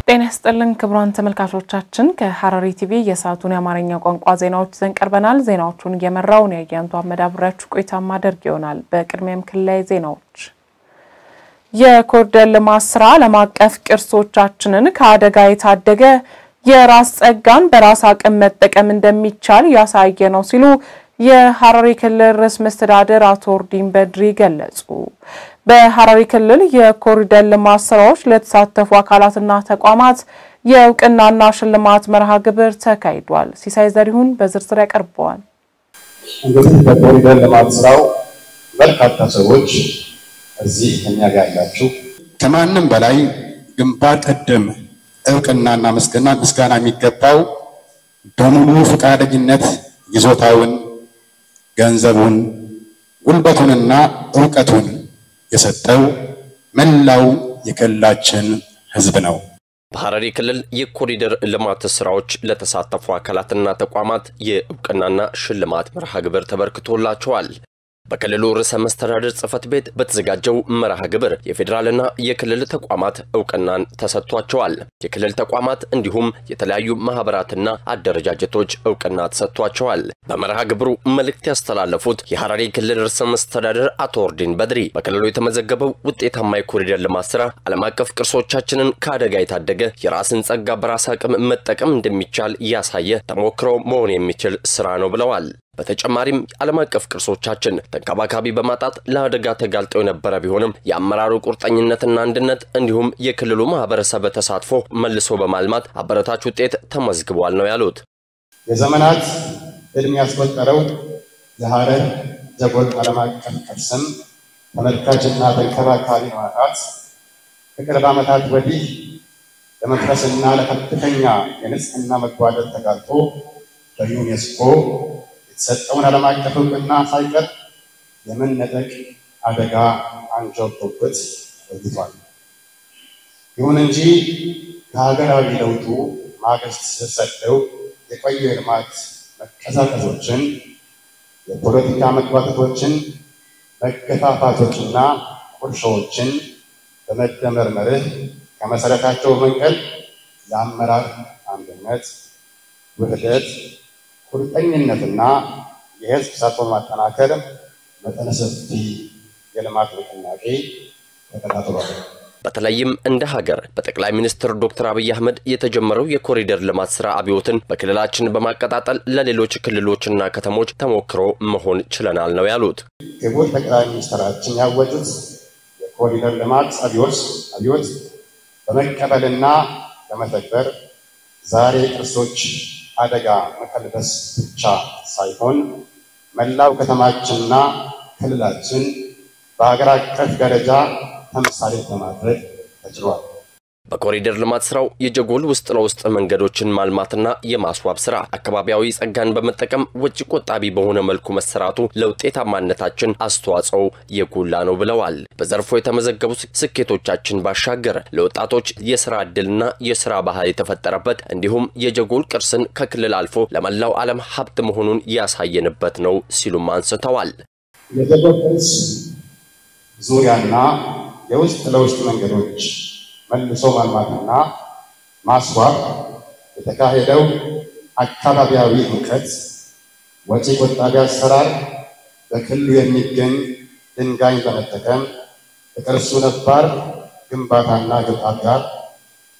ጤና ይስጥልን ክቡራን ተመልካቾቻችን ከሐረሪ ቲቪ የሰዓቱን የአማርኛ ቋንቋ ዜናዎች ይዘን ቀርበናል። ዜናዎቹን እየመራው ነው ያያንቱ አመዳብራችሁ ቆይታ ማድረግ ይሆናል። በቅድሚያም ክልላዊ ዜናዎች የኮሪደር ልማት ስራ ለማቀፍ ቅርሶቻችንን ከአደጋ የታደገ የራስ ጸጋን በራስ አቅም መጠቀም እንደሚቻል ያሳየ ነው ሲሉ የሐረሪ ክልል ርዕሰ መስተዳድር አቶ ኦርዲን በድሪ ገለጹ። በሐረሪ ክልል የኮሪደር ልማት ስራዎች ለተሳተፉ አካላትና ተቋማት የእውቅናና ሽልማት መርሃ ግብር ተካሂዷል። ሲሳይ ዘሪሁን በዝርዝር ያቀርበዋል። እንግዲህ በኮሪደር ልማት ስራው በርካታ ሰዎች እዚህ የሚያጋላችሁ ከማንም በላይ ግንባር ቀደም እውቅናና ምስጋና የሚገባው በሙሉ ፈቃደኝነት ይዞታውን ገንዘቡን ጉልበቱንና ዕውቀቱን የሰጠው መላው የክልላችን ህዝብ ነው። በሐረሪ ክልል የኮሪደር ልማት ስራዎች ለተሳተፉ አካላትና ተቋማት የእውቅናና ሽልማት መርሃ ግብር ተበርክቶላቸዋል። በክልሉ ርዕሰ መስተዳድር ጽሕፈት ቤት በተዘጋጀው መርሃ ግብር የፌደራልና የክልል ተቋማት እውቅናን ተሰጥቷቸዋል። የክልል ተቋማት እንዲሁም የተለያዩ ማህበራትና አደረጃጀቶች እውቅና ተሰጥቷቸዋል። በመርሃ ግብሩ መልእክት ያስተላለፉት የሐረሪ ክልል ርዕሰ መስተዳድር አቶ ኦርዲን በድሪ በክልሉ የተመዘገበው ውጤታማ የኮሪደር ልማት ስራ ዓለም አቀፍ ቅርሶቻችንን ከአደጋ የታደገ የራስን ጸጋ በራስ አቅም መጠቀም እንደሚቻል ያሳየ ተሞክሮ መሆን የሚችል ስራ ነው ብለዋል። በተጨማሪም ዓለም አቀፍ ቅርሶቻችን ተንከባካቢ በማጣት ለአደጋ ተጋልጠው የነበረ ቢሆንም የአመራሩ ቁርጠኝነትና አንድነት እንዲሁም የክልሉ ማህበረሰብ ተሳትፎ መልሶ በማልማት አበረታች ውጤት ተመዝግቧል ነው ያሉት። የዘመናት እድሜ ያስቆጠረው የሐረር ጀጎል ዓለም አቀፍ ቅርስም ተመልካችና ተንከባካቢ ማጣት ከቅርብ ዓመታት ወዲህ ለመፍረስና ለከፍተኛ የንጽህና መጓደል ተጋልጦ በዩኔስኮ የተሰጠውን ዓለም አቀፍ እውቅና ሳይቀር የመነጠቅ አደጋ አንዣቦበት ቆይቷል። ይሁን እንጂ ከሀገራዊ ለውጡ ማግስት የተሰጠው የቆዩ የልማት መቀዛቀዞችን፣ የፖለቲካ መጓተቶችን፣ መገፋፋቶችና ቁርሾዎችን በመደመር መርህ ከመሰረታቸው መንቀል የአመራር አንድነት፣ ውህደት፣ ቁርጠኝነትና የህዝብ ተሳትፎ ማጠናከር መጠነ ሰፊ የልማት ንቅናቄ ተከታትሏል። በተለይም እንደ ሀገር በጠቅላይ ሚኒስትር ዶክተር አብይ አህመድ የተጀመረው የኮሪደር ልማት ስራ አብዮትን በክልላችን በማቀጣጠል ለሌሎች ክልሎችና ከተሞች ተሞክሮ መሆን ችለናል ነው ያሉት። ክቡር ጠቅላይ ሚኒስትራችን ያወጁት የኮሪደር ልማት አብዮት በመቀበልና በመተግበር ዛሬ ቅርሶች አደጋ መከልበስ ብቻ ሳይሆን መላው ከተማችንና ክልላችን በአገር አቀፍ ደረጃ ተምሳሌት ለማድረግ ተችሏል። በኮሪደር ልማት ስራው የጀጎል ውስጥ ለውስጥ መንገዶችን ማልማትና የማስዋብ ስራ አካባቢያዊ ጸጋን በመጠቀም ወጪ ቆጣቢ በሆነ መልኩ መሰራቱ ለውጤታማነታችን አስተዋጽኦ የጎላ ነው ብለዋል። በዘርፉ የተመዘገቡ ስኬቶቻችን ባሻገር ለወጣቶች የሥራ ዕድልና የሥራ ባህል የተፈጠረበት እንዲሁም የጀጎል ቅርስን ከክልል አልፎ ለመላው ዓለም ሀብት መሆኑን ያሳየንበት ነው ሲሉም አንስተዋል። የጀጎል ቅርስ ዙሪያና የውስጥ ለውስጥ መንገዶች መልሶ ማልማትና ማስዋብ የተካሄደው አካባቢያዊ ዕውቀት ወጪ ቆጣቢ አሰራር በክልሉ የሚገኝ ድንጋይ በመጠቀም የቅርሱ ነባር ግንባታና ግብዓት ጋር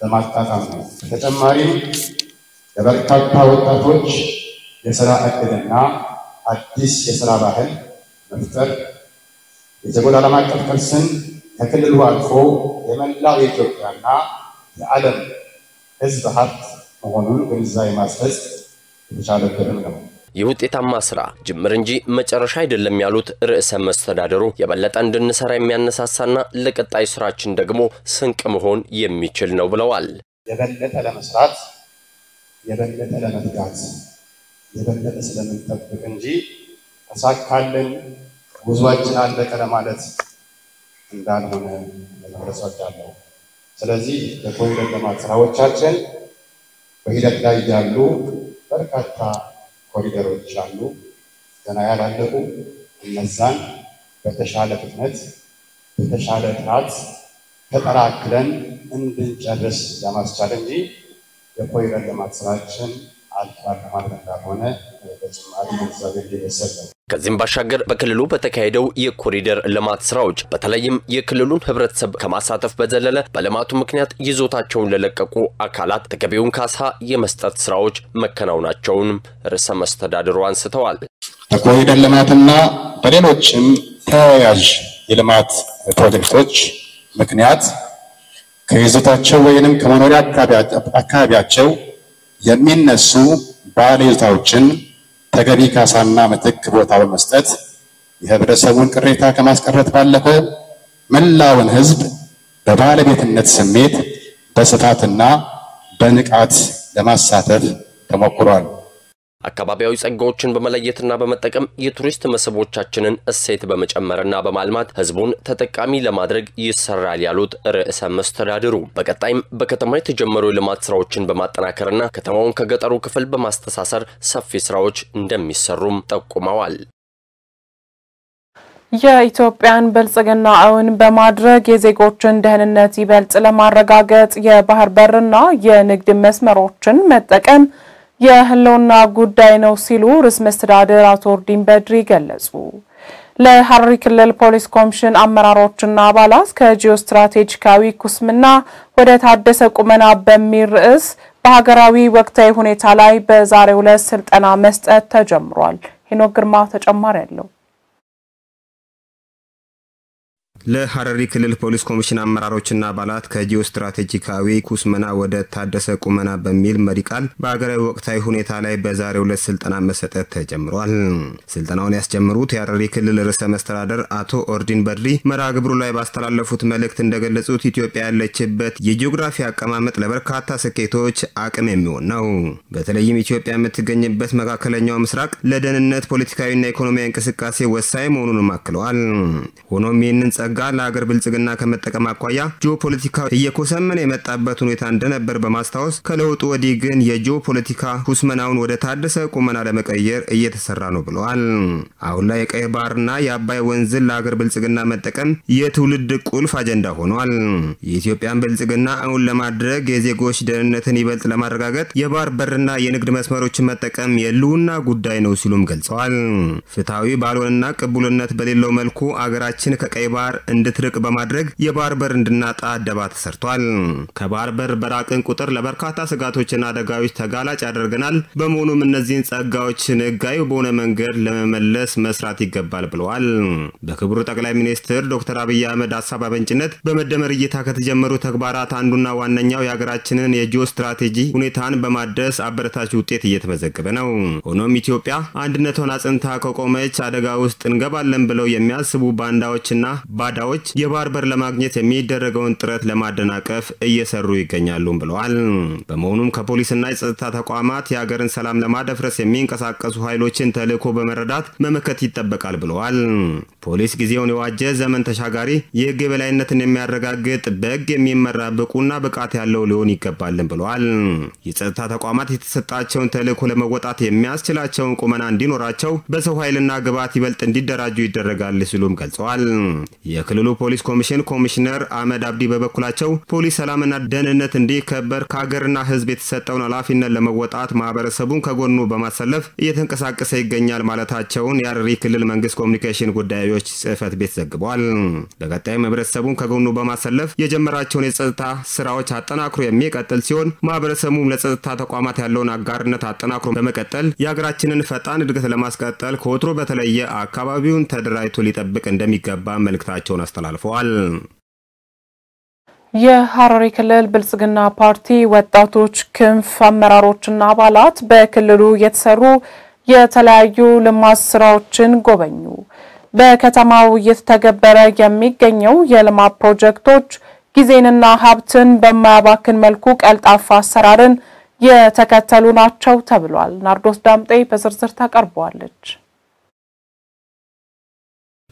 በማጣጣም ነው። በተጨማሪም ለበርካታ ወጣቶች የሥራ ዕድልና አዲስ የሥራ ባህል መፍጠር የጀጎል ዓለም አቀፍ ቅርስን ከክልሉ አልፎ የመላው የኢትዮጵያና የዓለም ሕዝብ ሀብት መሆኑን ግንዛቤ ማስረጽ የተቻለበትም ነው። የውጤታማ ስራ ጅምር እንጂ መጨረሻ አይደለም ያሉት ርዕሰ መስተዳድሩ የበለጠ እንድንሰራ የሚያነሳሳና ለቀጣይ ስራችን ደግሞ ስንቅ መሆን የሚችል ነው ብለዋል። የበለጠ ለመስራት የበለጠ ለመትጋት የበለጠ ስለምንጠብቅ እንጂ ተሳካልን ጉዟችን አለቀ ለማለት እንዳልሆነ ለመግለጽ እወዳለሁ። ስለዚህ የኮሪደር ልማት ስራዎቻችን በሂደት ላይ ያሉ በርካታ ኮሪደሮች አሉ ገና ያላለቁ እነዛን በተሻለ ፍጥነት በተሻለ ጥራት ተጠራክለን እንድንጨርስ ለማስቻል እንጂ የኮሪደር ልማት ስራችን አልፏል ማለት እንዳልሆነ በጭማሪ ገንዘብ እየሰጠ ከዚህም ባሻገር በክልሉ በተካሄደው የኮሪደር ልማት ስራዎች በተለይም የክልሉን ህብረተሰብ ከማሳተፍ በዘለለ በልማቱ ምክንያት ይዞታቸውን ለለቀቁ አካላት ተገቢውን ካሳ የመስጠት ስራዎች መከናወናቸውን ርዕሰ መስተዳድሩ አንስተዋል። በኮሪደር ልማትና በሌሎችም ተያያዥ የልማት ፕሮጀክቶች ምክንያት ከይዞታቸው ወይንም ከመኖሪያ አካባቢያቸው የሚነሱ ባለይዞታዎችን ተገቢ ካሳና ምትክ ቦታ በመስጠት የህብረተሰቡን ቅሬታ ከማስቀረት ባለፈ መላውን ህዝብ በባለቤትነት ስሜት በስፋትና በንቃት ለማሳተፍ ተሞክሯል። አካባቢያዊ ጸጋዎችን በመለየትና በመጠቀም የቱሪስት መስህቦቻችንን እሴት በመጨመርና በማልማት ህዝቡን ተጠቃሚ ለማድረግ ይሰራል ያሉት ርዕሰ መስተዳድሩ በቀጣይም በከተማ የተጀመሩ የልማት ስራዎችን በማጠናከርና ከተማውን ከገጠሩ ክፍል በማስተሳሰር ሰፊ ስራዎች እንደሚሰሩም ጠቁመዋል። የኢትዮጵያን ብልጽግና እውን በማድረግ የዜጎችን ደህንነት ይበልጥ ለማረጋገጥ የባህር በርና የንግድ መስመሮችን መጠቀም የህልውና ጉዳይ ነው ሲሉ ርዕሰ መስተዳድር አቶ ኦርዲን በድሪ ገለጹ። ለሐረሪ ክልል ፖሊስ ኮሚሽን አመራሮችና አባላት ከጂኦስትራቴጂካዊ ኩስምና ወደ ታደሰ ቁመና በሚል ርዕስ በሀገራዊ ወቅታዊ ሁኔታ ላይ በዛሬው ዕለት ስልጠና መስጠት ተጀምሯል። ሄኖክ ግርማ ተጨማሪ ያለው ለሐረሪ ክልል ፖሊስ ኮሚሽን አመራሮችና አባላት ከጂኦስትራቴጂካዊ ኩስመና ወደ ታደሰ ቁመና በሚል መሪ ቃል በአገራዊ ወቅታዊ ሁኔታ ላይ በዛሬው ዕለት ስልጠና መሰጠት ተጀምሯል። ስልጠናውን ያስጀመሩት የሐረሪ ክልል ርዕሰ መስተዳድር አቶ ኦርዲን በድሪ መርሃ ግብሩ ላይ ባስተላለፉት መልእክት እንደገለጹት ኢትዮጵያ ያለችበት የጂኦግራፊ አቀማመጥ ለበርካታ ስኬቶች አቅም የሚሆን ነው። በተለይም ኢትዮጵያ የምትገኝበት መካከለኛው ምስራቅ ለደህንነት ፖለቲካዊና ኢኮኖሚያዊ እንቅስቃሴ ወሳኝ መሆኑን አክለዋል። ሆኖም ይህንን ለሀገር ብልጽግና ከመጠቀም አኳያ ጂኦፖለቲካ እየኮሰመነ የመጣበት ሁኔታ እንደነበር በማስታወስ ከለውጡ ወዲህ ግን የጂኦፖለቲካ ኩስመናውን ወደ ታደሰ ቁመና ለመቀየር እየተሰራ ነው ብለዋል። አሁን ላይ የቀይ ባህርና የአባይ ወንዝን ለሀገር ብልጽግና መጠቀም የትውልድ ቁልፍ አጀንዳ ሆኗል። የኢትዮጵያን ብልጽግና እውን ለማድረግ የዜጎች ደህንነትን ይበልጥ ለማረጋገጥ የባህር በርና የንግድ መስመሮችን መጠቀም የህልውና ጉዳይ ነው ሲሉም ገልጸዋል። ፍትሃዊ ባልሆነና ቅቡልነት በሌለው መልኩ አገራችን ከቀይ ባህር እንድትርቅ በማድረግ የባህር በር እንድናጣ ደባ ተሰርቷል። ከባህር በር በራቅን ቁጥር ለበርካታ ስጋቶችና አደጋዎች ተጋላጭ ያደርገናል። በመሆኑም እነዚህን ጸጋዎችን ህጋዊ በሆነ መንገድ ለመመለስ መስራት ይገባል ብለዋል። በክቡር ጠቅላይ ሚኒስትር ዶክተር አብይ አህመድ ሐሳብ አመንጭነት በመደመር እይታ ከተጀመሩ ተግባራት አንዱና ዋነኛው የሀገራችንን የጂኦ ስትራቴጂ ሁኔታን በማደስ አበረታች ውጤት እየተመዘገበ ነው። ሆኖም ኢትዮጵያ አንድነቷን አጽንታ ከቆመች አደጋ ውስጥ እንገባለን ብለው የሚያስቡ ባንዳዎችና ባዳዎች የባህር በር ለማግኘት የሚደረገውን ጥረት ለማደናቀፍ እየሰሩ ይገኛሉ ብለዋል። በመሆኑም ከፖሊስና የጸጥታ ተቋማት የሀገርን ሰላም ለማደፍረስ የሚንቀሳቀሱ ኃይሎችን ተልዕኮ በመረዳት መመከት ይጠበቃል ብለዋል። ፖሊስ ጊዜውን የዋጀ ዘመን ተሻጋሪ የህግ የበላይነትን የሚያረጋግጥ በህግ የሚመራ ብቁና ብቃት ያለው ሊሆን ይገባል ብለዋል። የጸጥታ ተቋማት የተሰጣቸውን ተልዕኮ ለመወጣት የሚያስችላቸውን ቁመና እንዲኖራቸው በሰው ኃይልና ግብዓት ይበልጥ እንዲደራጁ ይደረጋል ሲሉም ገልጸዋል። የክልሉ ፖሊስ ኮሚሽን ኮሚሽነር አህመድ አብዲ በበኩላቸው ፖሊስ ሰላምና ደህንነት እንዲከበር ከሀገርና ህዝብ የተሰጠውን ኃላፊነት ለመወጣት ማህበረሰቡን ከጎኑ በማሰለፍ እየተንቀሳቀሰ ይገኛል ማለታቸውን የሐረሪ ክልል መንግስት ኮሙኒኬሽን ጉዳዮች ጽህፈት ቤት ዘግቧል። በቀጣይ ማህበረሰቡን ከጎኑ በማሰለፍ የጀመራቸውን የጸጥታ ስራዎች አጠናክሮ የሚቀጥል ሲሆን ማህበረሰቡም ለጸጥታ ተቋማት ያለውን አጋርነት አጠናክሮ በመቀጠል የሀገራችንን ፈጣን እድገት ለማስቀጠል ከወትሮ በተለየ አካባቢውን ተደራጅቶ ሊጠብቅ እንደሚገባ መልእክታቸውን አስተላልፈዋል። የሐረሪ ክልል ብልጽግና ፓርቲ ወጣቶች ክንፍ አመራሮችና አባላት በክልሉ የተሰሩ የተለያዩ ልማት ስራዎችን ጎበኙ። በከተማው እየተተገበረ የሚገኘው የልማት ፕሮጀክቶች ጊዜንና ሀብትን በማያባክን መልኩ ቀልጣፋ አሰራርን የተከተሉ ናቸው ተብሏል። ናርዶስ ዳምጤ በዝርዝር ታቀርበዋለች።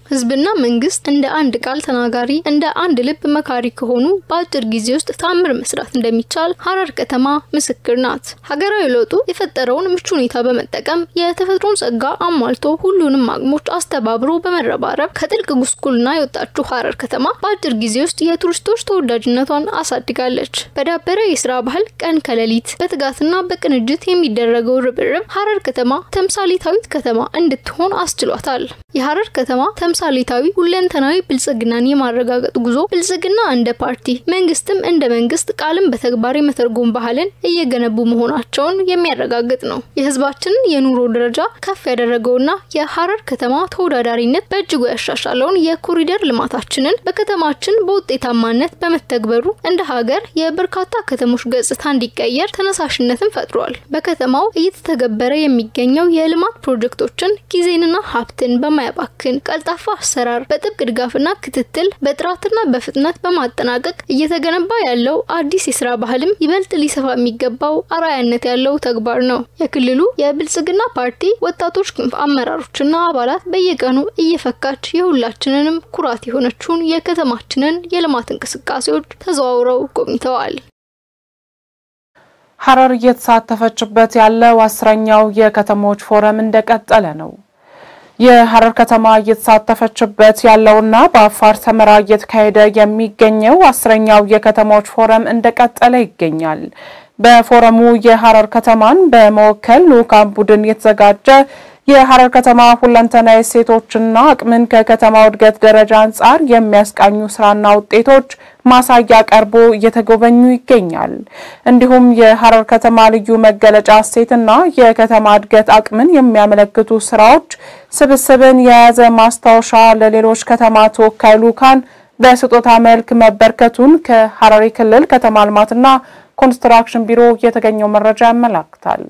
ህዝብና መንግስት እንደ አንድ ቃል ተናጋሪ እንደ አንድ ልብ መካሪ ከሆኑ በአጭር ጊዜ ውስጥ ታምር መስራት እንደሚቻል ሐረር ከተማ ምስክር ናት። ሀገራዊ ለውጡ የፈጠረውን ምቹ ሁኔታ በመጠቀም የተፈጥሮን ጸጋ አሟልቶ ሁሉንም አቅሞች አስተባብሮ በመረባረብ ከጥልቅ ጉስቁልና የወጣችው ሐረር ከተማ በአጭር ጊዜ ውስጥ የቱሪስቶች ተወዳጅነቷን አሳድጋለች። በዳበረ የሥራ ባህል ቀን ከሌሊት በትጋትና በቅንጅት የሚደረገው ርብርብ ሐረር ከተማ ተምሳሌታዊት ከተማ እንድትሆን አስችሏታል። የሐረር ከተማ ተምሳሌታዊ ሁለንተናዊ ብልጽግናን የማረጋገጥ ጉዞ ብልጽግና እንደ ፓርቲ መንግስትም እንደ መንግስት ቃልም በተግባር የመተርጎም ባህልን እየገነቡ መሆናቸውን የሚያረጋግጥ ነው። የህዝባችንን የኑሮ ደረጃ ከፍ ያደረገውና የሐረር ከተማ ተወዳዳሪነት በእጅጉ ያሻሻለውን የኮሪደር ልማታችንን በከተማችን በውጤታማነት በመተግበሩ እንደ ሀገር የበርካታ ከተሞች ገጽታ እንዲቀየር ተነሳሽነትን ፈጥሯል። በከተማው እየተተገበረ የሚገኘው የልማት ፕሮጀክቶችን ጊዜንና ሀብትን በማያባክን ቀልጣፋ አሰራር በጥብቅ ድጋፍና ክትትል በጥራትና በፍጥነት በማጠናቀቅ እየተገነባ ያለው አዲስ የሥራ ባህልም ይበልጥ ሊሰፋ የሚገባው አራያነት ያለው ተግባር ነው። የክልሉ የብልጽግና ፓርቲ ወጣቶች ክንፍ አመራሮችና አባላት በየቀኑ እየፈካች የሁላችንንም ኩራት የሆነችውን የከተማችንን የልማት እንቅስቃሴዎች ተዘዋውረው ጎብኝተዋል። ሐረር እየተሳተፈችበት ያለው 10ኛው የከተሞች ፎረም እንደቀጠለ ነው። የሐረር ከተማ እየተሳተፈችበት ያለውና በአፋር ሰመራ እየተካሄደ የሚገኘው 10ኛው የከተሞች ፎረም እንደቀጠለ ይገኛል። በፎረሙ የሐረር ከተማን በመወከል ልኡካን ቡድን የተዘጋጀ የሐረር ከተማ ሁለንተናዊ ሴቶችና አቅምን ከከተማው እድገት ደረጃ አንፃር የሚያስቃኙ ስራና ውጤቶች ማሳያ ቀርቦ እየተጎበኙ ይገኛል። እንዲሁም የሐረር ከተማ ልዩ መገለጫ ሴትና የከተማ እድገት አቅምን የሚያመለክቱ ስራዎች ስብስብን የያዘ ማስታወሻ ለሌሎች ከተማ ተወካይ ልኡካን በስጦታ መልክ መበርከቱን ከሐረሪ ክልል ከተማ ልማትና ኮንስትራክሽን ቢሮ የተገኘው መረጃ ያመለክታል።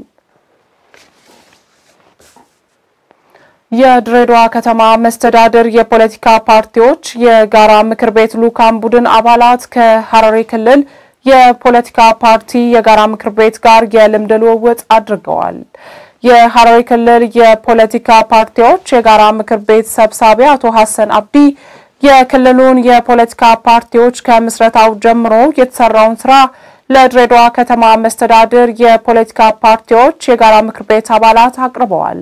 የድሬዳዋ ከተማ መስተዳድር የፖለቲካ ፓርቲዎች የጋራ ምክር ቤት ልኡካን ቡድን አባላት ከሐረሪ ክልል የፖለቲካ ፓርቲ የጋራ ምክር ቤት ጋር የልምድ ልውውጥ አድርገዋል። የሐረሪ ክልል የፖለቲካ ፓርቲዎች የጋራ ምክር ቤት ሰብሳቢ አቶ ሐሰን አብዲ የክልሉን የፖለቲካ ፓርቲዎች ከምስረታው ጀምሮ የተሰራውን ስራ ለድሬዳዋ ከተማ መስተዳድር የፖለቲካ ፓርቲዎች የጋራ ምክር ቤት አባላት አቅርበዋል።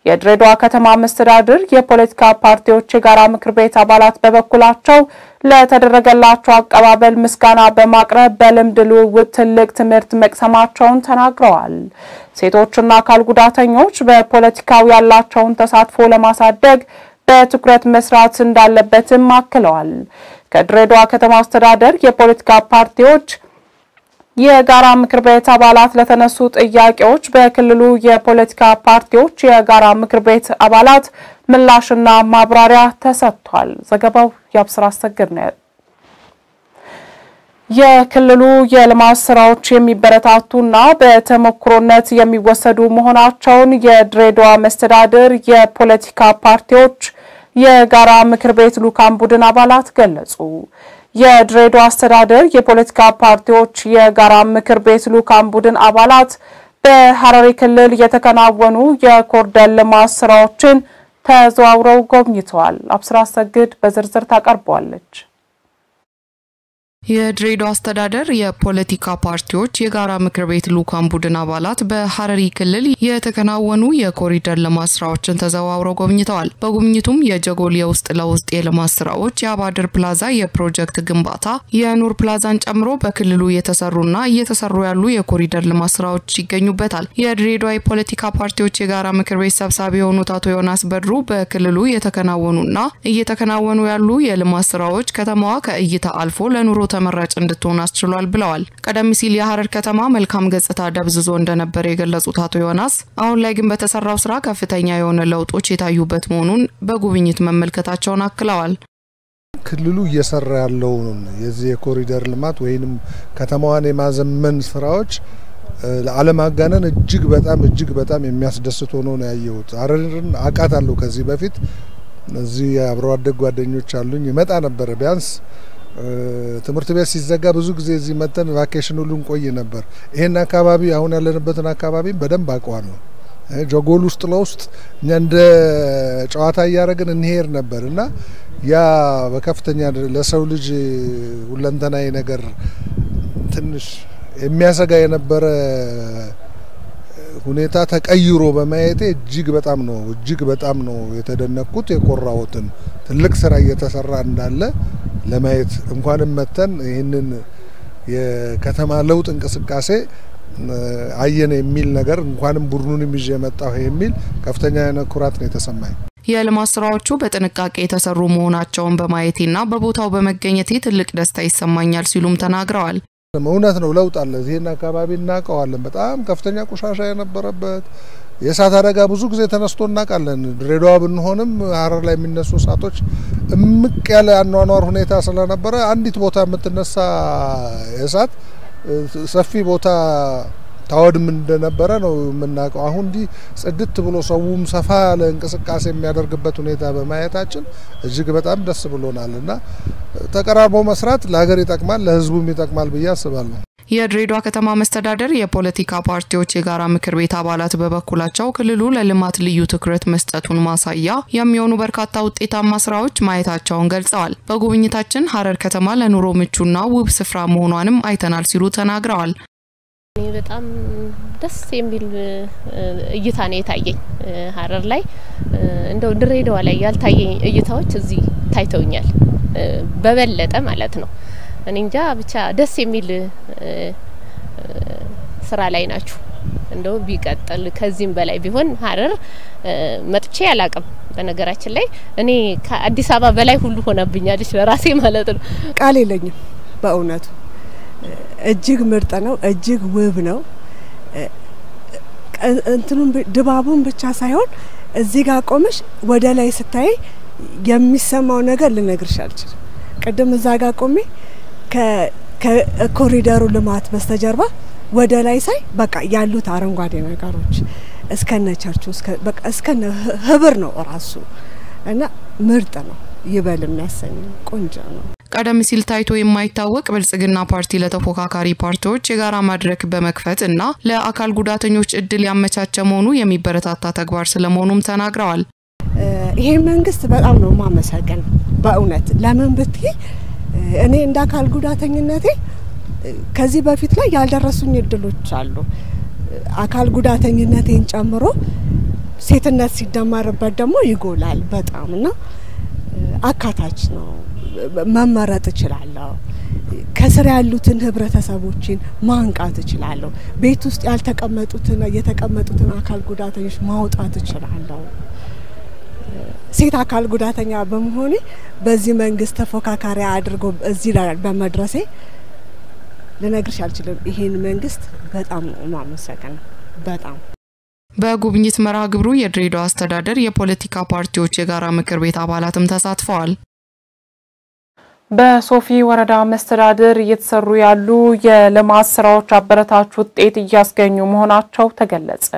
የድሬዳዋ ከተማ መስተዳድር የፖለቲካ ፓርቲዎች የጋራ ምክር ቤት አባላት በበኩላቸው ለተደረገላቸው አቀባበል ምስጋና በማቅረብ በልምድ ልውውጥ ትልቅ ትምህርት መቅሰማቸውን ተናግረዋል። ሴቶችና አካል ጉዳተኞች በፖለቲካው ያላቸውን ተሳትፎ ለማሳደግ በትኩረት መስራት እንዳለበትም አክለዋል። ከድሬዳዋ ከተማ አስተዳደር የፖለቲካ ፓርቲዎች የጋራ ምክር ቤት አባላት ለተነሱ ጥያቄዎች በክልሉ የፖለቲካ ፓርቲዎች የጋራ ምክር ቤት አባላት ምላሽና ማብራሪያ ተሰጥቷል። ዘገባው ያብስራ አሰግድ ነው። የክልሉ የልማት ስራዎች የሚበረታቱና በተሞክሮነት የሚወሰዱ መሆናቸውን የድሬዳዋ መስተዳድር የፖለቲካ ፓርቲዎች የጋራ ምክር ቤት ልኡካን ቡድን አባላት ገለጹ። የድሬዳዋ አስተዳደር የፖለቲካ ፓርቲዎች የጋራ ምክር ቤት ልኡካን ቡድን አባላት በሐረሪ ክልል የተከናወኑ የኮሪደር ልማት ስራዎችን ተዘዋውረው ጎብኝተዋል። አብስራ አሰግድ በዝርዝር ታቀርባለች። የድሬዳዋ አስተዳደር የፖለቲካ ፓርቲዎች የጋራ ምክር ቤት ልኡካን ቡድን አባላት በሐረሪ ክልል የተከናወኑ የኮሪደር ልማት ስራዎችን ተዘዋውረው ጎብኝተዋል። በጉብኝቱም የጀጎል የውስጥ ለውስጥ የልማት ስራዎች፣ የአባድር ፕላዛ የፕሮጀክት ግንባታ፣ የኑር ፕላዛን ጨምሮ በክልሉ የተሰሩና እየተሰሩ ያሉ የኮሪደር ልማት ስራዎች ይገኙበታል። የድሬዳዋ የፖለቲካ ፓርቲዎች የጋራ ምክር ቤት ሰብሳቢ የሆኑት አቶ ዮናስ በድሩ በክልሉ የተከናወኑና እየተከናወኑ ያሉ የልማት ስራዎች ከተማዋ ከእይታ አልፎ ለኑሮ ተመራጭ እንድትሆን አስችሏል ብለዋል። ቀደም ሲል የሐረር ከተማ መልካም ገጽታ ደብዝዞ እንደነበር የገለጹት አቶ ዮናስ አሁን ላይ ግን በተሰራው ስራ ከፍተኛ የሆነ ለውጦች የታዩበት መሆኑን በጉብኝት መመልከታቸውን አክለዋል። ክልሉ እየሰራ ያለውን የዚህ የኮሪደር ልማት ወይንም ከተማዋን የማዘመን ስራዎች ለዓለማጋነን እጅግ በጣም የሚያስደስት ሆኖ ነው ያየሁት። ሐረርን አቃታለሁ ከዚህ በፊት እዚህ አብረው አደግ ጓደኞች አሉኝ ይመጣ ነበር ቢያንስ ትምህርት ቤት ሲዘጋ ብዙ ጊዜ እዚህ መተን ቫኬሽን ሁሉ እንቆይ ነበር። ይሄን አካባቢ አሁን ያለንበትን አካባቢ በደንብ አውቀዋለሁ ጀጎል ውስጥ ለውስጥ እኛ እንደ ጨዋታ ያያረግን እንሄድ ነበርና ያ በከፍተኛ ለሰው ልጅ ሁለንተናዊ ነገር ትንሽ የሚያሰጋ የነበረ ሁኔታ ተቀይሮ በማየቴ እጅግ በጣም ነው የተደነቅኩት። የቆራውትን ትልቅ ስራ እየተሰራ እንዳለ ለማየት እንኳንም መተን ይህንን የከተማ ለውጥ እንቅስቃሴ አየነ የሚል ነገር እንኳንም ቡድኑንም ይዤ መጣሁ የሚል ከፍተኛ ኩራት ነው የተሰማኝ። የልማት ስራዎቹ በጥንቃቄ የተሰሩ መሆናቸውን በማየቴና በቦታው በመገኘቴ ትልቅ ደስታ ይሰማኛል ሲሉም ተናግረዋል። እውነት ነው ለውጥ አለ። እዚህና አካባቢ እናቀዋለን። በጣም ከፍተኛ ቆሻሻ የነበረበት የእሳት አደጋ ብዙ ጊዜ ተነስቶ እናቃለን። ድሬዳዋ ብንሆንም ሀረር ላይ የሚነሱ እሳቶች እምቅ ያለ አኗኗር ሁኔታ ስለነበረ አንዲት ቦታ የምትነሳ እሳት ሰፊ ቦታ ታወድም እንደነበረ ነው የምናውቀው። አሁን ዲ ጽድት ብሎ ሰውም ሰፋ ያለ እንቅስቃሴ የሚያደርግበት ሁኔታ በማየታችን እጅግ በጣም ደስ ብሎናልና ተቀራርቦ መስራት ለሀገር ይጠቅማል ለህዝቡም ይጠቅማል ብዬ አስባለሁ። የድሬዳዋ ከተማ መስተዳደር የፖለቲካ ፓርቲዎች የጋራ ምክር ቤት አባላት በበኩላቸው ክልሉ ለልማት ልዩ ትኩረት መስጠቱን ማሳያ የሚሆኑ በርካታ ውጤታማ ስራዎች ማየታቸውን ገልጸዋል። በጉብኝታችን ሀረር ከተማ ለኑሮ ምቹና ውብ ስፍራ መሆኗንም አይተናል ሲሉ ተናግረዋል። በጣም ደስ የሚል እይታ ነው የታየኝ። ሀረር ላይ እንደው ድሬዳዋ ላይ ያልታየኝ እይታዎች እዚህ ታይተውኛል በበለጠ ማለት ነው። እኔ እንጃ ብቻ ደስ የሚል ስራ ላይ ናችሁ። እንደው ቢቀጥል ከዚህም በላይ ቢሆን ሀረር መጥቼ ያላቀም በነገራችን ላይ እኔ ከአዲስ አበባ በላይ ሁሉ ሆነብኛለች በራሴ ማለት ነው። ቃል የለኝም በእውነቱ እጅግ ምርጥ ነው እጅግ ውብ ነው። እንትኑን ድባቡን ብቻ ሳይሆን እዚህ ጋር ቆመሽ ወደ ላይ ስታይ የሚሰማው ነገር ልነግርሽ አልችልም። ቀደም እዛ ጋር ቆሜ ከኮሪደሩ ልማት በስተጀርባ ወደ ላይ ሳይ በቃ ያሉት አረንጓዴ ነገሮች እስከነ ቸርቹ በቃ እስከነ ህብር ነው ራሱ እና ምርጥ ነው ይበል የሚያሰኝ ቆንጆ ነው። ቀደም ሲል ታይቶ የማይታወቅ ብልጽግና ፓርቲ ለተፎካካሪ ፓርቲዎች የጋራ መድረክ በመክፈት እና ለአካል ጉዳተኞች እድል ያመቻቸ መሆኑ የሚበረታታ ተግባር ስለመሆኑም ተናግረዋል። ይሄ መንግስት በጣም ነው ማመሰገን በእውነት ለምን ብትይ እኔ እንደ አካል ጉዳተኝነቴ ከዚህ በፊት ላይ ያልደረሱኝ እድሎች አሉ። አካል ጉዳተኝነቴን ጨምሮ ሴትነት ሲደመርበት ደግሞ ይጎላል በጣምና አካታች ነው መመረጥ እችላለሁ። ከስር ያሉትን ህብረተሰቦችን ማንቃት እችላለሁ። ቤት ውስጥ ያልተቀመጡትን የተቀመጡትን አካል ጉዳተኞች ማውጣት እችላለሁ። ሴት አካል ጉዳተኛ በመሆኔ በዚህ መንግስት ተፎካካሪ አድርጎ እዚህ ላይ በመድረሴ ለነግርሽ አልችልም። ይሄን መንግስት በጣም ማመሰገን በጣም በጉብኝት መርሃ ግብሩ የድሬዳዋ አስተዳደር የፖለቲካ ፓርቲዎች የጋራ ምክር ቤት አባላትም ተሳትፈዋል። በሶፊ ወረዳ መስተዳድር እየተሰሩ ያሉ የልማት ስራዎች አበረታች ውጤት እያስገኙ መሆናቸው ተገለጸ።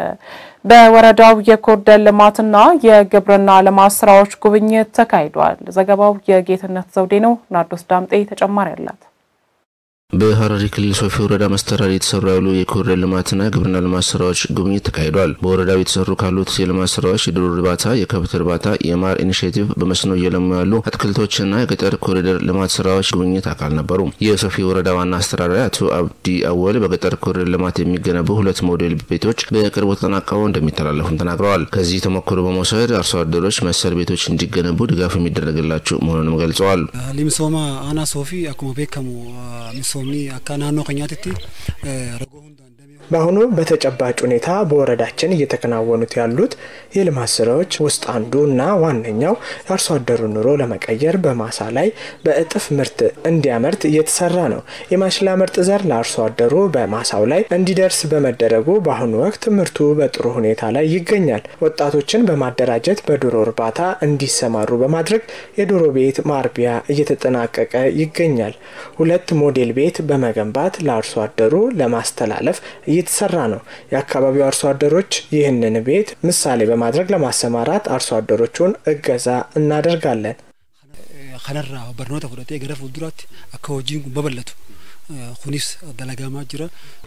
በወረዳው የኮሪደር ልማትና የግብርና ልማት ስራዎች ጉብኝት ተካሂዷል። ዘገባው የጌትነት ዘውዴ ነው። ናርዶስ ዳምጤ ተጨማሪ አላት። በሐረሪ ክልል ሶፊ ወረዳ መስተዳድር የተሰሩ ያሉ የኮሪደር ልማትና ግብርና ልማት ስራዎች ጉብኝት ተካሂዷል። በወረዳው የተሰሩ ካሉት የልማት ስራዎች የዶሮ እርባታ፣ የከብት እርባታ፣ የማር ኢኒሼቲቭ፣ በመስኖ እየለሙ ያሉ አትክልቶችና የገጠር ኮሪደር ልማት ስራዎች ጉብኝት አካል ነበሩ። የሶፊ ወረዳ ዋና አስተዳዳሪ አቶ አብዲ አወል በገጠር ኮሪደር ልማት የሚገነቡ 2 ሞዴል ቤቶች በቅርቡ ተጠናቀው እንደሚተላለፉም ተናግረዋል። ከዚህ ተሞክሮ በመውሰድ አርሶ አደሮች መሰል ቤቶች እንዲገነቡ ድጋፍ የሚደረግላቸው መሆኑንም ገልጸዋል። ሊምሶማ አና ሶፊ አኩማ ቤከሙ ሚሶሚ አካናኖ ከኛትቲ በአሁኑ በተጨባጭ ሁኔታ በወረዳችን እየተከናወኑት ያሉት የልማት ስራዎች ውስጥ አንዱና ዋነኛው አርሶ አደሩ ኑሮ ለመቀየር በማሳ ላይ በእጥፍ ምርት እንዲያመርት እየተሰራ ነው። የማሽላ ምርጥ ዘር ለአርሶ አደሩ በማሳው ላይ እንዲደርስ በመደረጉ በአሁኑ ወቅት ምርቱ በጥሩ ሁኔታ ላይ ይገኛል። ወጣቶችን በማደራጀት በዶሮ እርባታ እንዲሰማሩ በማድረግ የዶሮ ቤት ማርቢያ እየተጠናቀቀ ይገኛል። 2 ሞዴል ቤት በመገንባት ለአርሶ አደሩ ለማስተላለፍ እየተሰራ ነው። የአካባቢው አርሶ አደሮች ይህንን ቤት ምሳሌ በማድረግ ለማሰማራት አርሶ አደሮቹን እገዛ እናደርጋለን። خلرا برنوتا فدوتي غرف ودرات اكوجين ببلتو ኩኒስ ደለጋማ ጅራ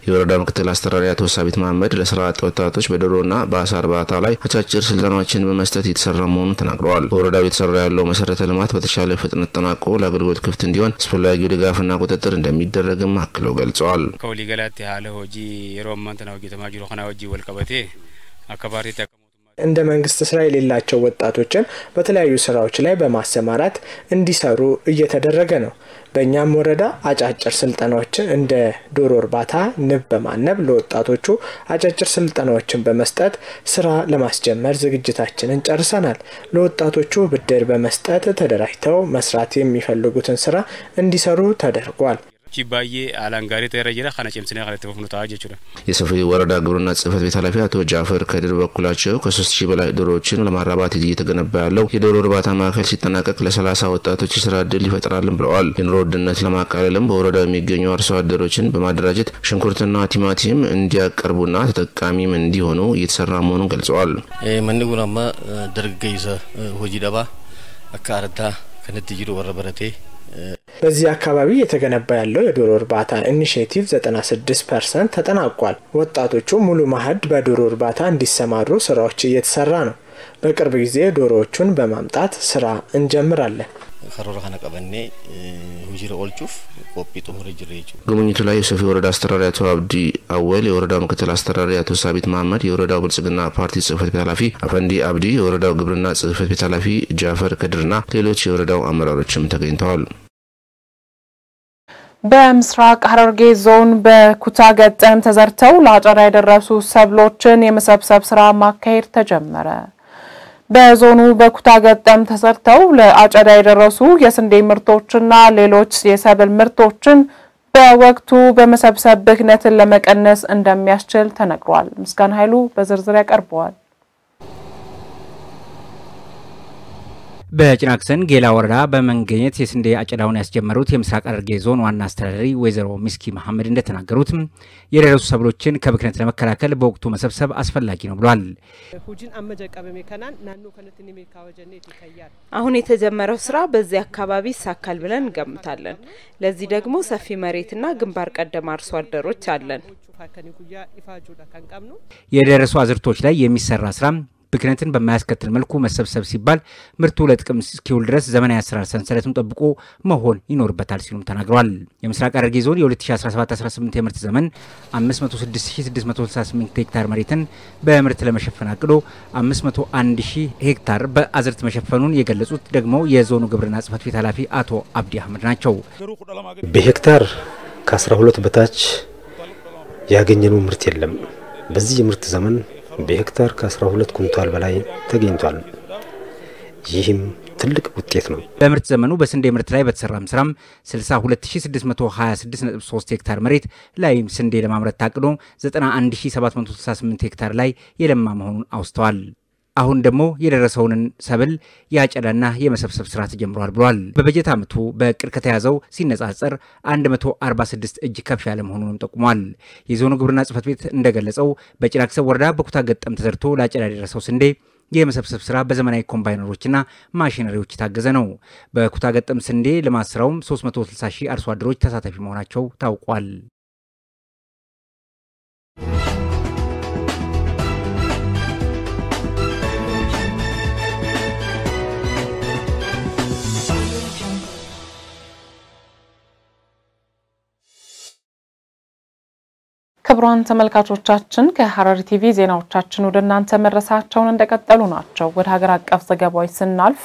የወረዳ ምክትል አስተዳዳሪ አቶ ሳቢት መሐመድ ለስራ አጥ ወጣቶች በዶሮና በአሳ እርባታ ላይ አጫጭር ስልጠናዎችን በመስጠት የተሰራ መሆኑን ተናግረዋል። በወረዳው የተሰራ ያለው መሰረተ ልማት በተሻለ ፍጥነት ተጠናቆ ለአገልግሎት ክፍት እንዲሆን አስፈላጊው ድጋፍና ቁጥጥር እንደሚደረግም አክለው ገልጸዋል። ከወሊ ገላት ያለ ሆጂ የሮማንተና ሆጂ ተማጅሮ ሆና ሆጂ ወልቀበቴ አከባሪ እንደ መንግስት ስራ የሌላቸው ወጣቶችን በተለያዩ ስራዎች ላይ በማሰማራት እንዲሰሩ እየተደረገ ነው። በእኛም ወረዳ አጫጭር ስልጠናዎችን እንደ ዶሮ እርባታ፣ ንብ በማነብ ለወጣቶቹ አጫጭር ስልጠናዎችን በመስጠት ስራ ለማስጀመር ዝግጅታችንን ጨርሰናል። ለወጣቶቹ ብድር በመስጠት ተደራጅተው መስራት የሚፈልጉትን ስራ እንዲሰሩ ተደርጓል። ቺባዬ አላንጋሪ ተረጀራ ካናጨምስነ ካለተፈፍኑ ታጀቹራ የሰፊ ወረዳ ግብርና ጽህፈት ቤት ኃላፊ አቶ ጃፈር ከድር በኩላቸው ከ3000 በላይ ዶሮዎችን ለማራባት እየተገነባ ያለው የዶሮ እርባታ ማዕከል ሲጠናቀቅ ለ30 ወጣቶች ስራ ዕድል ይፈጥራልን ብለዋል። የኑሮ ውድነት ለማቃለልም በወረዳው የሚገኙ አርሶ አደሮችን በማደራጀት ሽንኩርትና ቲማቲም እንዲያቀርቡና ተጠቃሚም እንዲሆኑ እየተሰራ መሆኑን ገልጸዋል። መንጉናማ ደርገይዘ ሆጂ ደባ አካርዳ ከነትጅሩ ወረበረቴ በዚህ አካባቢ የተገነባ ያለው የዶሮ እርባታ ኢኒሼቲቭ 96% ተጠናቋል። ወጣቶቹ ሙሉ ማህድ በዶሮ እርባታ እንዲሰማሩ ስራዎች እየተሰራ ነው። በቅርብ ጊዜ ዶሮዎቹን በማምጣት ስራ እንጀምራለን። ከሮራ ከነቀበኔ ሁጂረ ኦልቹፍ ኮፒቱ ምርጅሬቹ ጉብኝቱ ላይ የሰፊ ወረዳ አስተዳዳሪ አቶ አብዲ አወል፣ የወረዳው ምክትል አስተዳዳሪ አቶ ሳቢት መሐመድ፣ የወረዳው ብልጽግና ፓርቲ ጽህፈት ቤት ኃላፊ አፈንዲ አብዲ፣ የወረዳው ግብርና ጽህፈት ቤት ኃላፊ ጃፈር ከድርና ሌሎች የወረዳው አመራሮችም ተገኝተዋል። በምስራቅ ሐረርጌ ዞን በኩታ ገጠም ተዘርተው ለአጨዳ የደረሱ ሰብሎችን የመሰብሰብ ስራ ማካሄድ ተጀመረ። በዞኑ በኩታ ገጠም ተዘርተው ለአጨዳ የደረሱ የስንዴ ምርቶችና ሌሎች የሰብል ምርቶችን በወቅቱ በመሰብሰብ ብክነትን ለመቀነስ እንደሚያስችል ተነግሯል። ምስጋና ኃይሉ በዝርዝር ያቀርበዋል። በጭናክሰን ጌላ ወረዳ በመንገኘት የስንዴ አጨዳውን ያስጀመሩት የምስራቅ ሐረርጌ ዞን ዋና አስተዳዳሪ ወይዘሮ ሚስኪ መሐመድ እንደተናገሩት የደረሱ ሰብሎችን ከብክነት ለመከላከል በወቅቱ መሰብሰብ አስፈላጊ ነው ብሏል። አሁን የተጀመረው ስራ በዚህ አካባቢ ይሳካል ብለን እንገምታለን። ለዚህ ደግሞ ሰፊ መሬትና ግንባር ቀደም አርሶ አደሮች አለን። የደረሱ አዝርቶች ላይ የሚሰራ ስራ ብክነትን በማያስከትል መልኩ መሰብሰብ ሲባል ምርቱ ለጥቅም እስኪውል ድረስ ዘመናዊ አሰራር ሰንሰለቱን ጠብቆ መሆን ይኖርበታል ሲሉም ተናግረዋል። የምስራቅ ሐረርጌ ዞን የ2017-18 የምርት ዘመን 506668 ሄክታር መሬትን በምርት ለመሸፈን አቅዶ 501000 ሄክታር በአዝርት መሸፈኑን የገለጹት ደግሞ የዞኑ ግብርና ጽህፈት ቤት ኃላፊ አቶ አብዲ አህመድ ናቸው። በሄክታር ከ12 በታች ያገኘነው ምርት የለም። በዚህ የምርት ዘመን በሄክታር ከ12 ኩንታል በላይ ተገኝቷል። ይህም ትልቅ ውጤት ነው። በምርት ዘመኑ በስንዴ ምርት ላይ በተሰራም ስራም 62626.3 ሄክታር መሬት ላይ ስንዴ ለማምረት ታቅዶ 91768 ሄክታር ላይ የለማ መሆኑን አውስተዋል። አሁን ደግሞ የደረሰውን ሰብል ያጨዳና የመሰብሰብ ስራ ተጀምሯል ብሏል። በበጀት ዓመቱ በእቅድ ከተያዘው ሲነጻጸር 146 እጅ ከፍ ያለ መሆኑንም ጠቁሟል። የዞኑ ግብርና ጽህፈት ቤት እንደገለጸው በጭናክሰን ወረዳ በኩታ ገጠም ተዘርቶ ለአጨዳ የደረሰው ስንዴ የመሰብሰብ ስራ በዘመናዊ ኮምባይነሮችና ማሽነሪዎች የታገዘ ነው። በኩታ ገጠም ስንዴ ልማት ስራውም 360 ሺህ አርሶ አደሮች ተሳታፊ መሆናቸው ታውቋል። ክቡራን ተመልካቾቻችን ከሐረሪ ቲቪ ዜናዎቻችን ወደ እናንተ መድረሳቸውን እንደቀጠሉ ናቸው። ወደ ሀገር አቀፍ ዘገባዎች ስናልፍ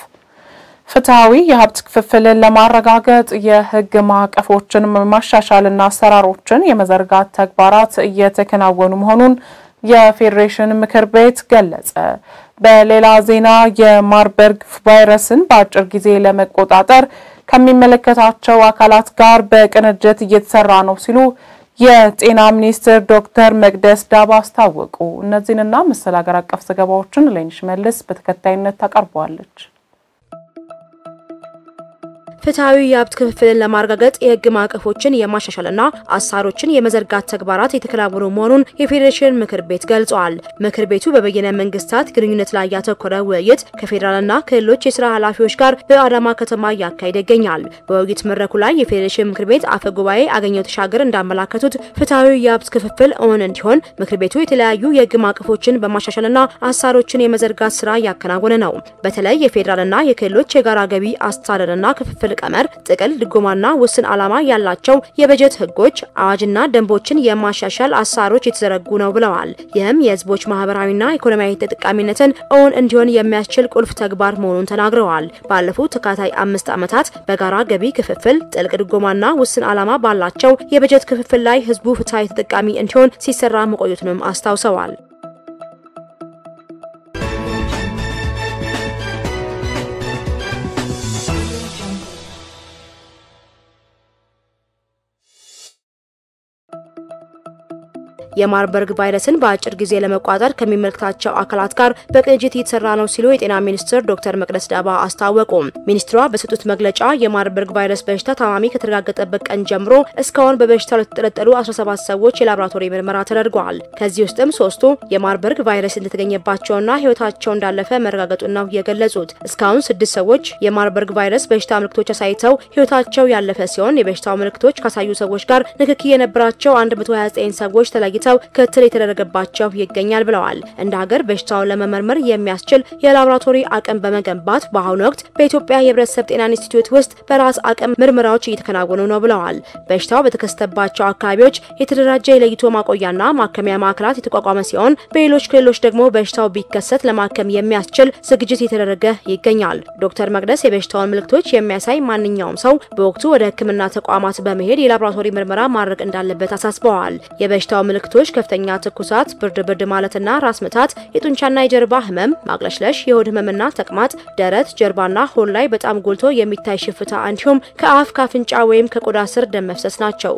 ፍትሃዊ የሀብት ክፍፍልን ለማረጋገጥ የህግ ማዕቀፎችን ማሻሻልና አሰራሮችን የመዘርጋት ተግባራት እየተከናወኑ መሆኑን የፌዴሬሽን ምክር ቤት ገለጸ። በሌላ ዜና የማርበርግ ቫይረስን በአጭር ጊዜ ለመቆጣጠር ከሚመለከታቸው አካላት ጋር በቅንጅት እየተሰራ ነው ሲሉ የጤና ሚኒስትር ዶክተር መቅደስ ዳባ አስታወቁ። እነዚህንና መሰል ሀገር አቀፍ ዘገባዎችን ሌንሽ መልስ በተከታይነት ታቀርባለች። ፍትሃዊ የሀብት ክፍፍልን ለማረጋገጥ የህግ ማዕቀፎችን የማሻሻልና አሰራሮችን የመዘርጋት ተግባራት የተከናወኑ መሆኑን የፌዴሬሽን ምክር ቤት ገልጿል። ምክር ቤቱ በበየነ መንግስታት ግንኙነት ላይ ያተኮረ ውይይት ከፌዴራልና ክልሎች የስራ ኃላፊዎች ጋር በአዳማ ከተማ ያካሄደ ይገኛል። በውይይት መድረኩ ላይ የፌዴሬሽን ምክር ቤት አፈ ጉባኤ አገኘው ተሻገር እንዳመላከቱት ፍትሃዊ የሀብት ክፍፍል እውን እንዲሆን ምክር ቤቱ የተለያዩ የህግ ማዕቀፎችን በማሻሻልና አሰራሮችን የመዘርጋት ስራ ያከናወነ ነው። በተለይ የፌዴራልና የክልሎች የጋራ ገቢ አስተዳደርና ክፍፍል ቀመር፣ ጥቅል ድጎማና ውስን ዓላማ ያላቸው የበጀት ህጎች፣ አዋጅና ደንቦችን የማሻሻል አሰራሮች የተዘረጉ ነው ብለዋል። ይህም የህዝቦች ማህበራዊና ኢኮኖሚያዊ ተጠቃሚነትን እውን እንዲሆን የሚያስችል ቁልፍ ተግባር መሆኑን ተናግረዋል። ባለፉት ተከታታይ 5 ዓመታት በጋራ ገቢ ክፍፍል፣ ጥልቅ ድጎማና ውስን ዓላማ ባላቸው የበጀት ክፍፍል ላይ ህዝቡ ፍትሃዊ ተጠቃሚ እንዲሆን ሲሰራ መቆየቱንም አስታውሰዋል። የማርበርግ ቫይረስን በአጭር ጊዜ ለመቋጠር ከሚመለከታቸው አካላት ጋር በቅንጅት እየተሰራ ነው ሲሉ የጤና ሚኒስትር ዶክተር መቅደስ ዳባ አስታወቁ። ሚኒስትሯ በሰጡት መግለጫ የማርበርግ ቫይረስ በሽታ ታማሚ ከተረጋገጠበት ቀን ጀምሮ እስካሁን በበሽታው ለተጠረጠሩ 17 ሰዎች የላቦራቶሪ ምርመራ ተደርጓል። ከዚህ ውስጥም 3ቱ የማርበርግ ቫይረስ እንደተገኘባቸውና ህይወታቸው እንዳለፈ መረጋገጡን ነው የገለጹት። እስካሁን 6 ሰዎች የማርበርግ ቫይረስ በሽታ ምልክቶች አሳይተው ህይወታቸው ያለፈ ሲሆን የበሽታው ምልክቶች ካሳዩ ሰዎች ጋር ንክኪ የነበራቸው 129 ሰዎች ተለይተው ክትትል የተደረገባቸው ይገኛል ብለዋል። እንደ ሀገር በሽታውን ለመመርመር የሚያስችል የላቦራቶሪ አቅም በመገንባት በአሁኑ ወቅት በኢትዮጵያ የህብረተሰብ ጤና ኢንስቲትዩት ውስጥ በራስ አቅም ምርመራዎች እየተከናወኑ ነው ብለዋል። በሽታው በተከሰተባቸው አካባቢዎች የተደራጀ የለይቶ ማቆያና ማከሚያ ማዕከላት የተቋቋመ ሲሆን በሌሎች ክልሎች ደግሞ በሽታው ቢከሰት ለማከም የሚያስችል ዝግጅት የተደረገ ይገኛል። ዶክተር መቅደስ የበሽታውን ምልክቶች የሚያሳይ ማንኛውም ሰው በወቅቱ ወደ ሕክምና ተቋማት በመሄድ የላቦራቶሪ ምርመራ ማድረግ እንዳለበት አሳስበዋል። የበሽታው ምልክቶች ከፍተኛ ትኩሳት፣ ብርድ ማለትና ራስ ምታት፣ የጡንቻና የጀርባ ህመም፣ ማቅለሽለሽ፣ የሆድ ህመምና ተቅማጥ፣ ደረት፣ ጀርባና ሆድ ላይ በጣም ጎልቶ የሚታይ ሽፍታ እንዲሁም ከአፍ ካፍንጫ ወይም ከቆዳ ስር ደም መፍሰስ ናቸው።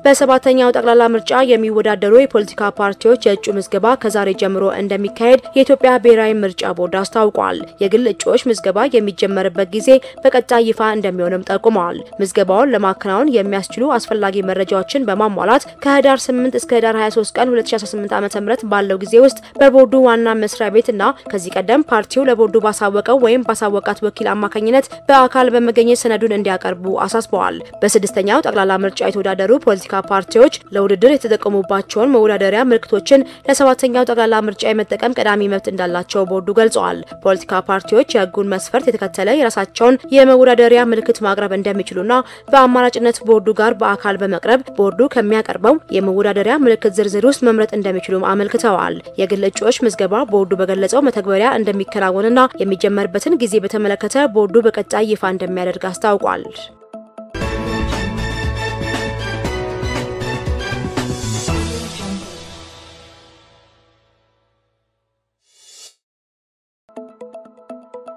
በሰባተኛው ጠቅላላ ምርጫ የሚወዳደሩ የፖለቲካ ፓርቲዎች የእጩ ምዝገባ ከዛሬ ጀምሮ እንደሚካሄድ የኢትዮጵያ ብሔራዊ ምርጫ ቦርድ አስታውቋል። የግል እጩዎች ምዝገባ የሚጀመርበት ጊዜ በቀጣይ ይፋ እንደሚሆንም ጠቁመዋል። ምዝገባውን ለማከናወን የሚያስችሉ አስፈላጊ መረጃዎችን በማሟላት ከህዳር 8 እስከ ህዳር 23 ቀን 2018 ዓ.ም ባለው ጊዜ ውስጥ በቦርዱ ዋና መስሪያ ቤትና ከዚህ ቀደም ፓርቲው ለቦርዱ ባሳወቀው ወይም ባሳወቃት ወኪል አማካኝነት በአካል በመገኘት ሰነዱን እንዲያቀርቡ አሳስበዋል። በስድስተኛው ጠቅላላ ምርጫ የተወዳደሩ ፖለቲካ ፓርቲዎች ለውድድር የተጠቀሙባቸውን መወዳደሪያ ምልክቶችን ለሰባተኛው ጠቅላላ ምርጫ የመጠቀም ቀዳሚ መብት እንዳላቸው ቦርዱ ገልጿል። ፖለቲካ ፓርቲዎች የህጉን መስፈርት የተከተለ የራሳቸውን የመወዳደሪያ ምልክት ማቅረብ እንደሚችሉና በአማራጭነት ቦርዱ ጋር በአካል በመቅረብ ቦርዱ ከሚያቀርበው የመወዳደሪያ ምልክት ዝርዝር ውስጥ መምረጥ እንደሚችሉም አመልክተዋል። የግል እጩዎች ምዝገባ ቦርዱ በገለጸው መተግበሪያ እንደሚከናወንና የሚጀመርበትን ጊዜ በተመለከተ ቦርዱ በቀጣይ ይፋ እንደሚያደርግ አስታውቋል።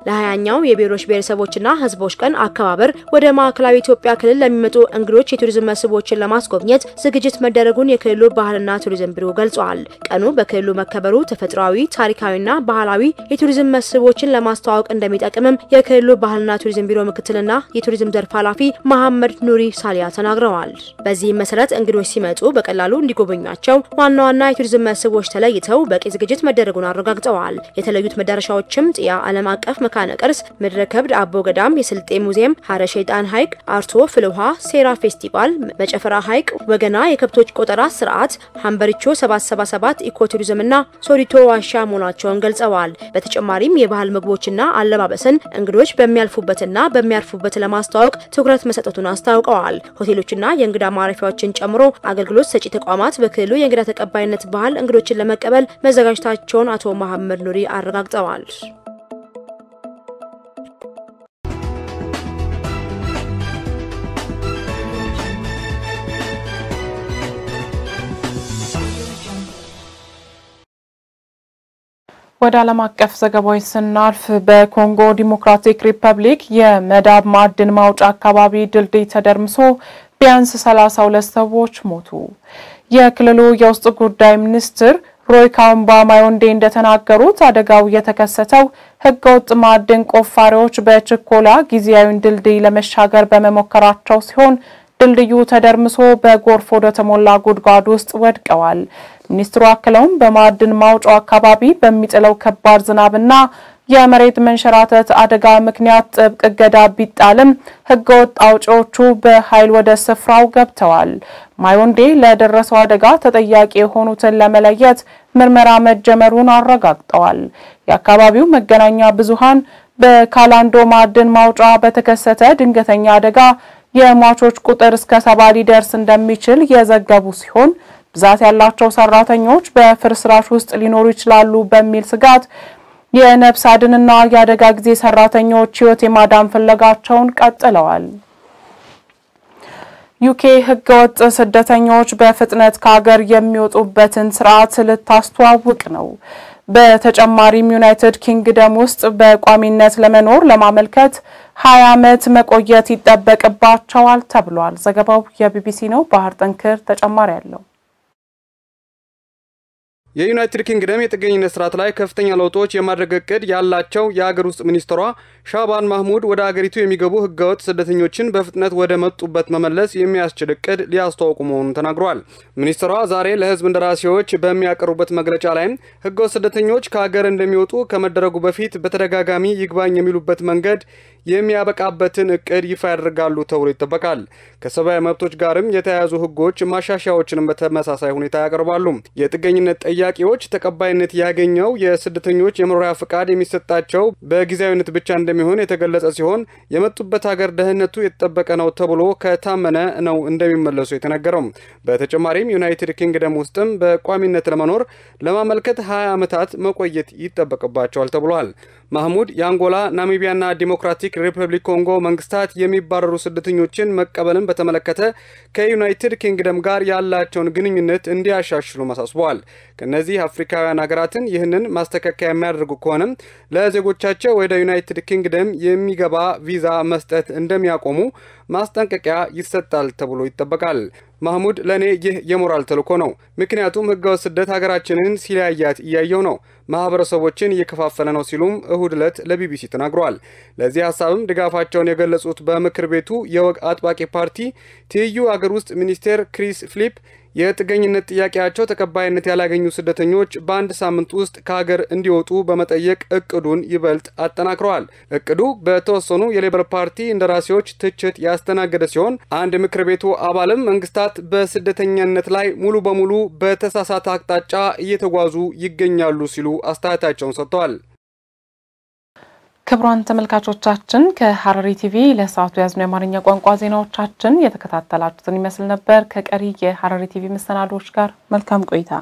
ለሃያኛው የብሔሮች ብሔረሰቦችና ህዝቦች ቀን አከባበር ወደ ማዕከላዊ ኢትዮጵያ ክልል ለሚመጡ እንግዶች የቱሪዝም መስህቦችን ለማስጎብኘት ዝግጅት መደረጉን የክልሉ ባህልና ቱሪዝም ቢሮ ገልጿል። ቀኑ በክልሉ መከበሩ ተፈጥሯዊ፣ ታሪካዊና ባህላዊ የቱሪዝም መስህቦችን ለማስተዋወቅ እንደሚጠቅምም የክልሉ ባህልና ቱሪዝም ቢሮ ምክትልና የቱሪዝም ዘርፍ ኃላፊ መሐመድ ኑሪ ሳሊያ ተናግረዋል። በዚህም መሰረት እንግዶች ሲመጡ በቀላሉ እንዲጎበኟቸው ዋና ዋና የቱሪዝም መስህቦች ተለይተው በቂ ዝግጅት መደረጉን አረጋግጠዋል። የተለዩት መዳረሻዎችም ጥያ ዓለም አቀፍ መካነ ቅርስ፣ ምድረ ከብድ አቦ ገዳም፣ የስልጤ ሙዚየም፣ ሀረ ሸይጣን ሐይቅ፣ አርቶ ፍልውሃ፣ ሴራ ፌስቲቫል፣ መጨፈራ ሐይቅ፣ ወገና የከብቶች ቆጠራ ስርዓት፣ ሀምበሪቾ 777 ኢኮቱሪዝምና ሶሪቶ ዋሻ መሆናቸውን ገልጸዋል። በተጨማሪም የባህል ምግቦችና አለባበስን እንግዶች በሚያልፉበትና በሚያርፉበት ለማስተዋወቅ ትኩረት መሰጠቱን አስታውቀዋል። ሆቴሎችና የእንግዳ ማረፊያዎችን ጨምሮ አገልግሎት ሰጪ ተቋማት በክልሉ የእንግዳ ተቀባይነት ባህል እንግዶችን ለመቀበል መዘጋጀታቸውን አቶ መሐመድ ኑሪ አረጋግጠዋል። ወደ ዓለም አቀፍ ዘገባዎች ስናልፍ በኮንጎ ዲሞክራቲክ ሪፐብሊክ የመዳብ ማዕድን ማውጫ አካባቢ ድልድይ ተደርምሶ ቢያንስ 32 ሰዎች ሞቱ። የክልሉ የውስጥ ጉዳይ ሚኒስትር ሮይካምባ ማዮንዴ እንደተናገሩት አደጋው የተከሰተው ህገወጥ ማዕድን ቆፋሪዎች በችኮላ ጊዜያዊ ድልድይ ለመሻገር በመሞከራቸው ሲሆን ድልድዩ ተደርምሶ በጎርፍ ወደ ተሞላ ጉድጓድ ውስጥ ወድቀዋል። ሚኒስትሩ አክለውም በማዕድን ማውጫው አካባቢ በሚጥለው ከባድ ዝናብና የመሬት መንሸራተት አደጋ ምክንያት ጥብቅ እገዳ ቢጣልም ህገወጥ አውጪዎቹ በኃይል ወደ ስፍራው ገብተዋል። ማዮንዴ ለደረሰው አደጋ ተጠያቂ የሆኑትን ለመለየት ምርመራ መጀመሩን አረጋግጠዋል። የአካባቢው መገናኛ ብዙሃን በካላንዶ ማዕድን ማውጫ በተከሰተ ድንገተኛ አደጋ የሟቾች ቁጥር እስከ 70 ሊደርስ እንደሚችል የዘገቡ ሲሆን ብዛት ያላቸው ሰራተኞች በፍርስራሽ ውስጥ ሊኖሩ ይችላሉ በሚል ስጋት የነፍስ አድንና የአደጋ ጊዜ ሰራተኞች ህይወት የማዳን ፍለጋቸውን ቀጥለዋል። ዩኬ ህገወጥ ስደተኞች በፍጥነት ከሀገር የሚወጡበትን ስርዓት ልታስተዋውቅ ነው። በተጨማሪም ዩናይትድ ኪንግደም ውስጥ በቋሚነት ለመኖር ለማመልከት 20 ዓመት መቆየት ይጠበቅባቸዋል ተብሏል። ዘገባው የቢቢሲ ነው። ባህር ጠንክር ተጨማሪ ያለው የዩናይትድ ኪንግደም የጥገኝነት ስርዓት ላይ ከፍተኛ ለውጦች የማድረግ እቅድ ያላቸው የሀገር ውስጥ ሚኒስትሯ ሻባን ማህሙድ ወደ ሀገሪቱ የሚገቡ ህገወጥ ስደተኞችን በፍጥነት ወደ መጡበት መመለስ የሚያስችል እቅድ ሊያስተዋውቁ መሆኑን ተናግረዋል። ሚኒስትሯ ዛሬ ለህዝብ እንደራሴዎች በሚያቀርቡበት መግለጫ ላይ ህገወጥ ስደተኞች ከሀገር እንደሚወጡ ከመደረጉ በፊት በተደጋጋሚ ይግባኝ የሚሉበት መንገድ የሚያበቃበትን እቅድ ይፋ ያደርጋሉ ተብሎ ይጠበቃል። ከሰብአዊ መብቶች ጋርም የተያያዙ ህጎች ማሻሻያዎችን በተመሳሳይ ሁኔታ ያቀርባሉ። የጥገኝነት ጥያቄዎች ተቀባይነት ያገኘው የስደተኞች የመኖሪያ ፍቃድ የሚሰጣቸው በጊዜያዊነት ብቻ እንደሚሆን የተገለጸ ሲሆን የመጡበት ሀገር ደህንነቱ የተጠበቀ ነው ተብሎ ከታመነ ነው እንደሚመለሱ የተነገረው። በተጨማሪም ዩናይትድ ኪንግደም ውስጥም በቋሚነት ለመኖር ለማመልከት 20 ዓመታት መቆየት ይጠበቅባቸዋል ተብሏል። ማህሙድ የአንጎላ፣ ናሚቢያና ዲሞክራቲክ ሪፐብሊክ ኮንጎ መንግስታት የሚባረሩ ስደተኞችን መቀበልን በተመለከተ ከዩናይትድ ኪንግደም ጋር ያላቸውን ግንኙነት እንዲያሻሽሉ ማሳስበዋል። ከነዚህ አፍሪካውያን ሀገራትን ይህንን ማስተካከያ የሚያደርጉ ከሆነም ለዜጎቻቸው ወደ ዩናይትድ ኪንግደም የሚገባ ቪዛ መስጠት እንደሚያቆሙ ማስጠንቀቂያ ይሰጣል ተብሎ ይጠበቃል። ማህሙድ ለኔ ይህ የሞራል ተልእኮ ነው፣ ምክንያቱም ህገወጥ ስደት ሀገራችንን ሲለያያት እያየው ነው፣ ማህበረሰቦችን እየከፋፈለ ነው ሲሉም እሁድ ዕለት ለቢቢሲ ተናግረዋል። ለዚህ ሀሳብም ድጋፋቸውን የገለጹት በምክር ቤቱ የወግ አጥባቂ ፓርቲ ትይዩ አገር ውስጥ ሚኒስቴር ክሪስ ፊሊፕ የጥገኝነት ጥያቄያቸው ተቀባይነት ያላገኙ ስደተኞች በአንድ ሳምንት ውስጥ ከሀገር እንዲወጡ በመጠየቅ እቅዱን ይበልጥ አጠናክረዋል። እቅዱ በተወሰኑ የሌበር ፓርቲ እንደራሴዎች ትችት ያስተናገደ ሲሆን አንድ ምክር ቤቱ አባልም መንግስታት በስደተኛነት ላይ ሙሉ በሙሉ በተሳሳተ አቅጣጫ እየተጓዙ ይገኛሉ ሲሉ አስተያየታቸውን ሰጥተዋል። ክቡራን ተመልካቾቻችን ከሐረሪ ቲቪ ለሰዓቱ ያዝነው የአማርኛ ቋንቋ ዜናዎቻችን የተከታተላችሁትን ይመስል ነበር። ከቀሪ የሐረሪ ቲቪ መሰናዶዎች ጋር መልካም ቆይታ